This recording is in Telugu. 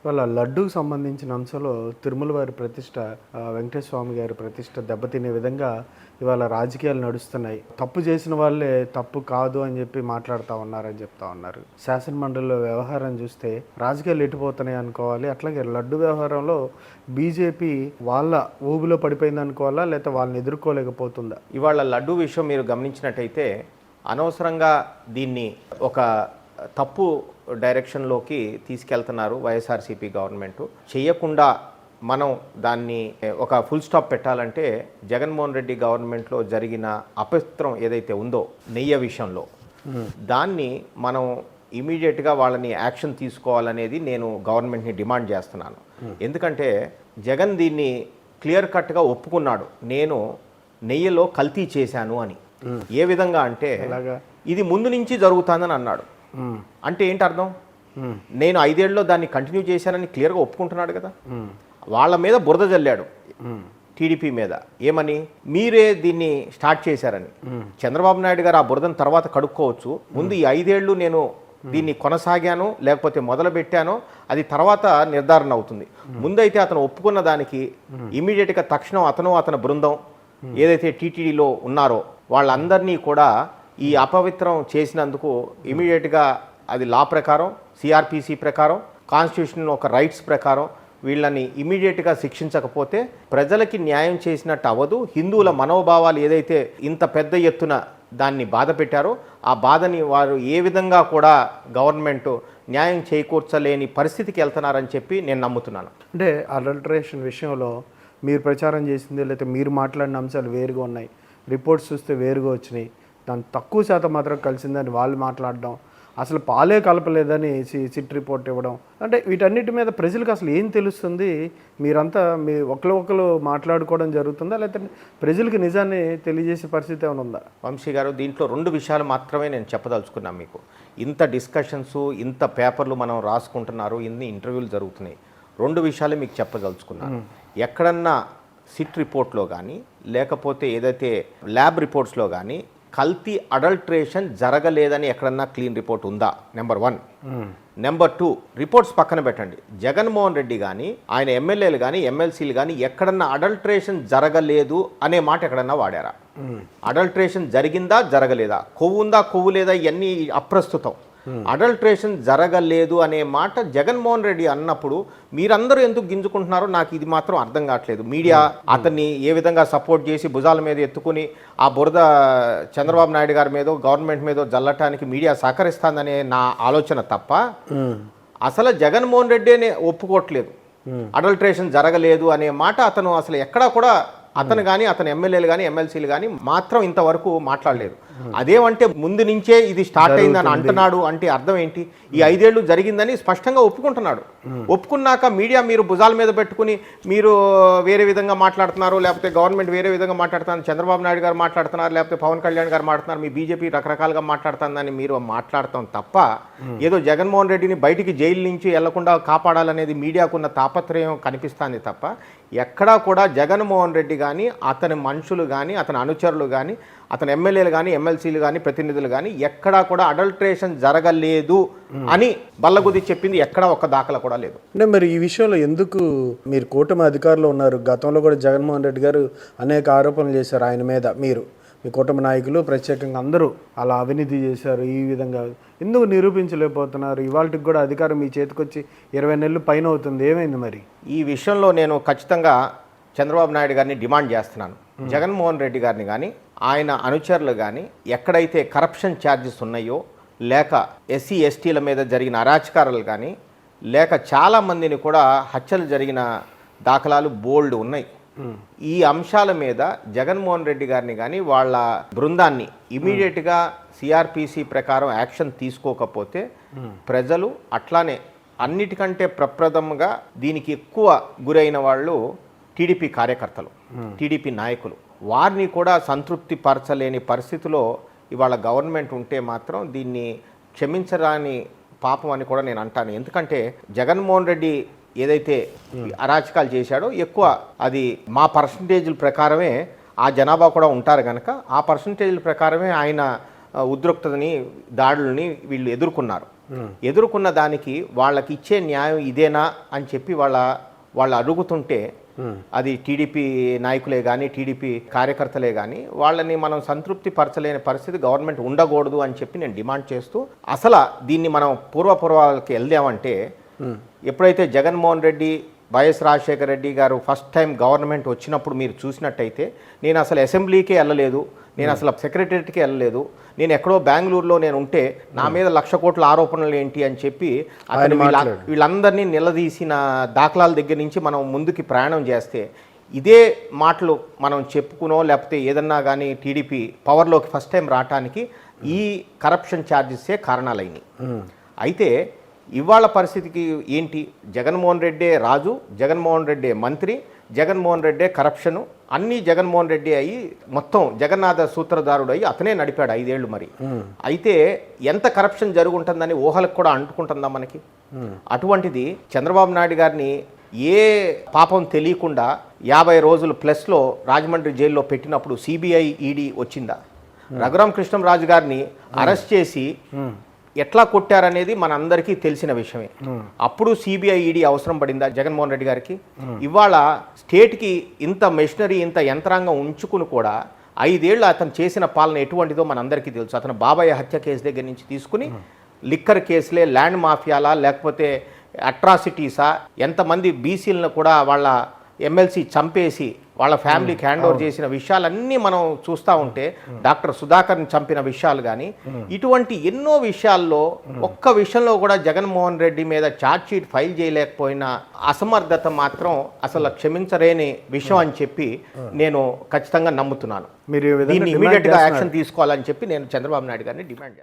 వాళ్ళ లడ్డూకి సంబంధించిన అంశంలో తిరుమల వారి ప్రతిష్ట, వెంకటేశ్వర స్వామి గారి ప్రతిష్ట దెబ్బతినే విధంగా ఇవాళ రాజకీయాలు నడుస్తున్నాయి. తప్పు చేసిన వాళ్ళే తప్పు కాదు అని చెప్పి మాట్లాడుతూ ఉన్నారని చెప్తా ఉన్నారు. శాసనమండలిలో వ్యవహారం చూస్తే రాజకీయాలు ఎటుపోతున్నాయి అనుకోవాలి. అట్లాగే లడ్డు వ్యవహారంలో బీజేపీ వాళ్ళ ఊబిలో పడిపోయింది అనుకోవాలా, లేకపోతే వాళ్ళని ఎదుర్కోలేకపోతుందా? ఇవాళ లడ్డు విషయం మీరు గమనించినట్టయితే అనవసరంగా దీన్ని ఒక తప్పు డైరెక్షన్లోకి తీసుకెళ్తున్నారు వైఎస్ఆర్సీపీ గవర్నమెంట్. చేయకుండా మనం దాన్ని ఒక ఫుల్ స్టాప్ పెట్టాలంటే జగన్మోహన్ రెడ్డి గవర్నమెంట్లో జరిగిన అపవిత్రం ఏదైతే ఉందో నెయ్యి విషయంలో, దాన్ని మనం ఇమీడియట్గా వాళ్ళని యాక్షన్ తీసుకోవాలనేది నేను గవర్నమెంట్ని డిమాండ్ చేస్తున్నాను. ఎందుకంటే జగన్ దీన్ని క్లియర్ కట్గా ఒప్పుకున్నాడు, నేను నెయ్యిలో కల్తీ చేశాను అని. ఏ విధంగా అంటే ఇది ముందు నుంచి జరుగుతుందని అన్నాడు. అంటే ఏంటి అర్థం? నేను 5 ఏళ్ళలో దాన్ని కంటిన్యూ చేశానని క్లియర్గా ఒప్పుకుంటున్నాడు కదా. వాళ్ళ మీద బురద జల్లాడు, టీడీపీ మీద. ఏమని? మీరే దీన్ని స్టార్ట్ చేశారని. చంద్రబాబు నాయుడు గారు ఆ బురదను తర్వాత కడుక్కోవచ్చు, ముందు ఈ 5 ఏళ్ళు నేను దీన్ని కొనసాగాను లేకపోతే మొదలు పెట్టానో అది తర్వాత నిర్ధారణ అవుతుంది. ముందైతే అతను ఒప్పుకున్న దానికి ఇమీడియట్గా తక్షణం అతని బృందం ఏదైతే టీటీడీలో ఉన్నారో వాళ్ళందరినీ కూడా ఈ అపవిత్రం చేసినందుకు ఇమీడియట్గా అది లా ప్రకారం, సిఆర్పిసి ప్రకారం, కాన్స్టిట్యూషన్ ఒక రైట్స్ ప్రకారం వీళ్ళని ఇమీడియట్గా శిక్షించకపోతే ప్రజలకి న్యాయం చేసినట్టు అవ్వదు. హిందువుల మనోభావాలు ఏదైతే ఇంత పెద్ద ఎత్తున దాన్ని బాధ పెట్టారో ఆ బాధని వారు ఏ విధంగా కూడా గవర్నమెంట్ న్యాయం చేకూర్చలేని పరిస్థితికి వెళ్తున్నారని చెప్పి నేను నమ్ముతున్నాను. అంటే అడల్టరేషన్ విషయంలో మీరు ప్రచారం చేసింది లేకపోతే మీరు మాట్లాడిన అంశాలు వేరుగా ఉన్నాయి, రిపోర్ట్స్ చూస్తే వేరుగా వచ్చినాయి. దాని తక్కువ శాతం మాత్రం కలిసిందని వాళ్ళు మాట్లాడడం, అసలు పాలే కలపలేదని సిట్ రిపోర్ట్ ఇవ్వడం, అంటే వీటన్నిటి మీద ప్రజలకు అసలు ఏం తెలుస్తుంది? మీరంతా మీ ఒకరు మాట్లాడుకోవడం జరుగుతుందా, లేకపోతే ప్రజలకు నిజాన్ని తెలియజేసే పరిస్థితి ఏమైనా ఉందా? వంశీ గారు, దీంట్లో 2 విషయాలు మాత్రమే నేను చెప్పదలుచుకున్నాను మీకు. ఇంత డిస్కషన్స్, ఇంత పేపర్లు మనం రాసుకుంటున్నారు, ఇన్ని ఇంటర్వ్యూలు జరుగుతున్నాయి. 2 విషయాలు మీకు చెప్పదలుచుకున్నాను. ఎక్కడన్నా సిట్ రిపోర్ట్లో కానీ లేకపోతే ఏదైతే ల్యాబ్ రిపోర్ట్స్లో కానీ కల్తీ అడల్ట్రేషన్ జరగలేదని ఎక్కడన్నా క్లీన్ రిపోర్ట్ ఉందా? నెంబర్ 1. నెంబర్ 2, రిపోర్ట్స్ పక్కన పెట్టండి. జగన్మోహన్ రెడ్డి కానీ ఆయన ఎమ్మెల్యేలు కానీ ఎమ్మెల్సీలు కానీ ఎక్కడన్నా అడల్ట్రేషన్ జరగలేదు అనే మాట ఎక్కడన్నా వాడారా? అడల్ట్రేషన్ జరిగిందా జరగలేదా, కొవ్వు ఉందా కొవ్వు లేదా, ఇవన్నీ అప్రస్తుతం. అడల్ట్రేషన్ జరగలేదు అనే మాట జగన్మోహన్ రెడ్డి అన్నప్పుడు మీరందరూ ఎందుకు గింజుకుంటున్నారో నాకు ఇది మాత్రం అర్థం కావట్లేదు. మీడియా అతన్ని ఏ విధంగా సపోర్ట్ చేసి భుజాల మీద ఎత్తుకుని ఆ బురద చంద్రబాబు నాయుడు గారి మీద గవర్నమెంట్ మీద జల్లటానికి మీడియా సహకరిస్తుందనే నా ఆలోచన తప్ప అసలు జగన్మోహన్ రెడ్డి ఒప్పుకోవట్లేదు అడల్ట్రేషన్ జరగలేదు అనే మాట. అతను అసలు ఎక్కడా కూడా అతను కానీ అతని ఎమ్మెల్యేలు కానీ ఎమ్మెల్సీలు కానీ మాత్రం ఇంతవరకు మాట్లాడలేదు. అదేమంటే ముందు నుంచే ఇది స్టార్ట్ అయిందని అంటున్నాడు అంటే అర్థం ఏంటి? ఈ 5 ఏళ్ళు జరిగిందని స్పష్టంగా ఒప్పుకుంటున్నాడు. ఒప్పుకున్నాక మీడియా మీరు భుజాల మీద పెట్టుకుని మీరు వేరే విధంగా మాట్లాడుతున్నారు, లేకపోతే గవర్నమెంట్ వేరే విధంగా మాట్లాడుతున్నారు, చంద్రబాబు నాయుడు గారు మాట్లాడుతున్నారు, లేకపోతే పవన్ కళ్యాణ్ గారు మాట్లాడుతున్నారు, మీ బీజేపీ రకరకాలుగా మాట్లాడుతుందని మీరు మాట్లాడతాం తప్ప ఏదో జగన్మోహన్ రెడ్డిని బయటికి జైలు నుంచి వెళ్లకుండా కాపాడాలనేది మీడియాకున్న తాపత్రయం కనిపిస్తుంది తప్ప ఎక్కడా కూడా జగన్మోహన్ రెడ్డి కానీ అతని మనుషులు కానీ అతని అనుచరులు కానీ అతని ఎమ్మెల్యేలు కానీ ఎమ్మెల్సీలు కానీ ప్రతినిధులు కానీ ఎక్కడా కూడా అడల్ట్రేషన్ జరగలేదు అని బల్లగుద్ది చెప్పింది ఎక్కడా ఒక్క దాఖలా కూడా లేదు. అంటే మరి ఈ విషయంలో ఎందుకు మీరు కూటమి అధికారులు ఉన్నారు, గతంలో కూడా జగన్మోహన్ రెడ్డి గారు అనేక ఆరోపణలు చేశారు ఆయన మీద, మీరు మీ కూటమి నాయకులు ప్రత్యేకంగా అందరూ అలా అవినీతి చేశారు, ఈ విధంగా ఎందుకు నిరూపించలేకపోతున్నారు? ఇవాళకి కూడా అధికారం మీ చేతికొచ్చి 20 నెలలు పైన అవుతుంది, ఏమైంది మరి? ఈ విషయంలో నేను ఖచ్చితంగా చంద్రబాబు నాయుడు గారిని డిమాండ్ చేస్తున్నాను. జగన్మోహన్ రెడ్డి గారిని కానీ ఆయన అనుచరులు కానీ ఎక్కడైతే కరప్షన్ ఛార్జెస్ ఉన్నాయో, లేక ఎస్సీ ఎస్టీల మీద జరిగిన అరాచకారాలు కానీ, లేక చాలామందిని కూడా హత్యలు జరిగిన దాఖలాలు బోల్డ్ ఉన్నాయి. ఈ అంశాల మీద జగన్మోహన్ రెడ్డి గారిని కానీ వాళ్ళ బృందాన్ని ఇమీడియట్గా సిఆర్పిసి ప్రకారం యాక్షన్ తీసుకోకపోతే ప్రజలు అట్లానే అన్నిటికంటే ప్రప్రథమంగా దీనికి ఎక్కువ గురైన వాళ్ళు టీడీపీ కార్యకర్తలు, టీడీపీ నాయకులు, వారిని కూడా సంతృప్తి పరచలేని పరిస్థితిలో ఇవాళ గవర్నమెంట్ ఉంటే మాత్రం దీన్ని క్షమించరాని పాపం అని కూడా నేను అంటాను. ఎందుకంటే జగన్మోహన్ రెడ్డి ఏదైతే అరాచకాలు చేశాడో ఎక్కువ అది మా పర్సంటేజ్ల ప్రకారమే ఆ జనాభా కూడా ఉంటారు కనుక ఆ పర్సంటేజ్ల ప్రకారమే ఆయన ఉద్రిక్తతని దాడుల్ని వీళ్ళు ఎదుర్కొన్నారు. ఎదుర్కొన్న దానికి వాళ్ళకి ఇచ్చే న్యాయం ఇదేనా అని చెప్పి వాళ్ళు అడుగుతుంటే అది టీడీపీ నాయకులే కానీ టీడీపీ కార్యకర్తలే కానీ వాళ్ళని మనం సంతృప్తి పరచలేని పరిస్థితి గవర్నమెంట్ ఉండకూడదు అని చెప్పి నేను డిమాండ్ చేస్తూ అసలు దీన్ని మనం పూర్వపూర్వాలకి వెళ్దామంటే ఎప్పుడైతే జగన్మోహన్ రెడ్డి వైఎస్ రాజశేఖర రెడ్డి గారు ఫస్ట్ టైం గవర్నమెంట్ వచ్చినప్పుడు మీరు చూసినట్టయితే నేను అసలు అసెంబ్లీకే వెళ్ళలేదు, నేను అసలు సెక్రటరియట్కి వెళ్ళలేదు, నేను ఎక్కడో బెంగళూరులో నేను ఉంటే నా మీద 1,00,000 కోట్ల ఆరోపణలు ఏంటి అని చెప్పి అతను వీళ్ళందరినీ నిలదీసిన దాఖలాల దగ్గర నుంచి మనం ముందుకి ప్రయాణం చేస్తే ఇదే మాటలు మనం చెప్పుకునో లేకపోతే ఏదన్నా కానీ టీడీపీ పవర్లోకి ఫస్ట్ టైం రావటానికి ఈ కరప్షన్ ఛార్జెసే కారణాలైనవి. అయితే ఇవాళ పరిస్థితికి ఏంటి, జగన్మోహన్ రెడ్డే రాజు, జగన్మోహన్ రెడ్డే మంత్రి, జగన్మోహన్ రెడ్డే కరప్షను అన్నీ జగన్మోహన్ రెడ్డి అయ్యి మొత్తం జగన్నాథ సూత్రధారుడు అయ్యి అతనే నడిపాడు 5 ఏళ్ళు. మరి అయితే ఎంత కరప్షన్ జరుగుంటుందని ఊహలకు కూడా అంటుకుంటుందా మనకి? అటువంటిది చంద్రబాబు నాయుడు గారిని ఏ పాపం తెలియకుండా 50 రోజులు ప్లస్లో రాజమండ్రి జైల్లో పెట్టినప్పుడు సిబిఐ ఈడీ వచ్చిందా? రఘురామ కృష్ణంరాజు గారిని అరెస్ట్ చేసి ఎట్లా కొట్టారనేది మన అందరికీ తెలిసిన విషయమే. అప్పుడు సిబిఐ ఈడీ అవసరం పడిందా జగన్మోహన్ రెడ్డి గారికి? ఇవాళ స్టేట్కి ఇంత మెషినరీ ఇంత యంత్రాంగం ఉంచుకుని కూడా 5 ఏళ్ళు అతను చేసిన పాలన ఎటువంటిదో మనందరికీ తెలుసు. అతను బాబాయ్ హత్య కేసు దగ్గర నుంచి తీసుకుని లిక్కర్ కేసులే, ల్యాండ్ మాఫియాలా, లేకపోతే అట్రాసిటీసా, ఎంతమంది బీసీలను కూడా వాళ్ళ ఎమ్మెల్సీ చంపేసి వాళ్ళ ఫ్యామిలీకి హ్యాండ్ ఓవర్ చేసిన విషయాలన్నీ మనం చూస్తూ ఉంటే, డాక్టర్ సుధాకర్ని చంపిన విషయాలు కానీ ఇటువంటి ఎన్నో విషయాల్లో ఒక్క విషయంలో కూడా జగన్మోహన్ రెడ్డి మీద ఛార్జ్ షీట్ ఫైల్ చేయలేకపోయిన అసమర్థత మాత్రం అసలు క్షమించలేని విషయం అని చెప్పి నేను ఖచ్చితంగా నమ్ముతున్నాను. మీరు దీన్ని ఇమీడియట్గా యాక్షన్ తీసుకోవాలని చెప్పి నేను చంద్రబాబు నాయుడు గారిని డిమాండ్ చేస్తాను.